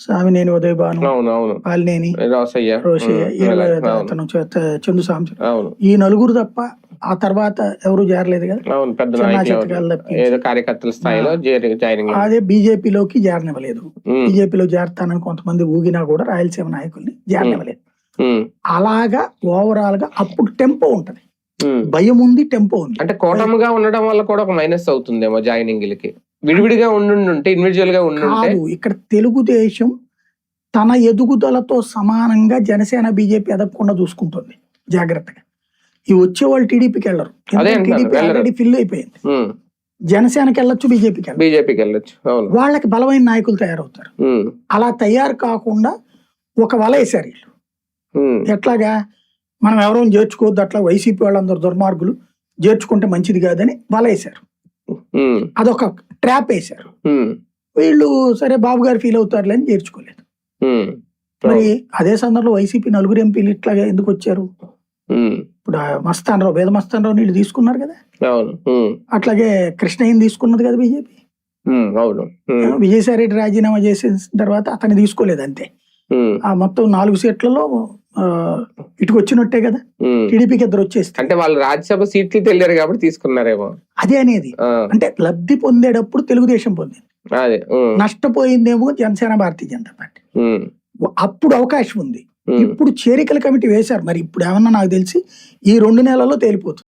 సామినేని ఉదయ్ భాను, పాలినేని రోసయ్య, అతను చందు సాంబశివరావు, ఈ నలుగురు తప్ప ఆ తర్వాత ఎవరు చేరలేదు కదా. అదే బీజేపీలోకి చేరనివ్వలేదు. బీజేపీలో చేరతానని కొంతమంది ఊగినా కూడా రాయలసీమ నాయకుల్ని చేరనివ్వలేదు. అలాగా ఓవరాల్ గా అప్పుడు టెంపో ఉంటది, భయం ఉంది, టెంపో ఉంది. అంటే కూటమిగా ఉండడం వల్ల కూడా ఒక మైనస్ అవుతుందేమో జాయినింగ్ కి. విడివిడిగా ఉండుంటే, ఇండివిజువల్ గా ఉండుంటే. ఇక్కడ తెలుగుదేశం తన ఎదుగుదలతో సమానంగా జనసేన బీజేపీ ఎదగకుండా చూసుకుంటుంది జాగ్రత్తగా. ఈ వచ్చే వాళ్ళు టీడీపీకి వెళ్ళరు, టీడీపీ ఆల్రెడీ ఫిల్ అయిపోయింది. జనసేనకి వెళ్ళొచ్చు, బీజేపీకి వెళ్ళొచ్చు. వాళ్ళకి బలమైన నాయకులు తయారవుతారు. అలా తయారు కాకుండా ఒక వల వేశారు వీళ్ళు. ఎట్లాగా మనం ఎవరో చేర్చుకోవద్దు, అట్లా వైసీపీ వాళ్ళందరూ దుర్మార్గులు, చేర్చుకుంటే మంచిది కాదని వల వేశారు. అదొక ట్రాప్ వేశారు. వీళ్ళు సరే బాబు గారు ఫీల్ అవుతారులే అని చేర్చుకోలేదు. మరి అదే సందర్భంలో వైసీపీ నలుగురు ఎంపీలు ఇట్లాగా ఎందుకు వచ్చారు? ఇప్పుడు మస్తానరావు, వేద మస్తానరావు నీళ్ళు తీసుకున్నారు కదా, అట్లాగే కృష్ణయ్యని తీసుకున్నది కదా బీజేపీ. విజయసాయి రెడ్డి రాజీనామా చేసిన తర్వాత అతన్ని తీసుకోలేదు అంతే. ఆ మొత్తం 4 సీట్లలో ఇటుకు వచ్చినట్టే కదా, టీడీపీకి 2 వచ్చేస్తే. అంటే వాళ్ళు రాజ్యసభ సీట్లు తెలియరు కాబట్టి తీసుకున్నారేమో. అదే అనేది, అంటే లబ్ధి పొందేటప్పుడు తెలుగుదేశం పొందింది, నష్టపోయిందేమో జనసేన భారతీయ జనతా పార్టీ. అప్పుడు అవకాశం ఉంది. ఇప్పుడు చేరికల కమిటీ వేశారు, మరి ఇప్పుడు ఏమన్నా నాకు తెలిసి ఈ 2 నెలల్లో తేలిపోతుంది.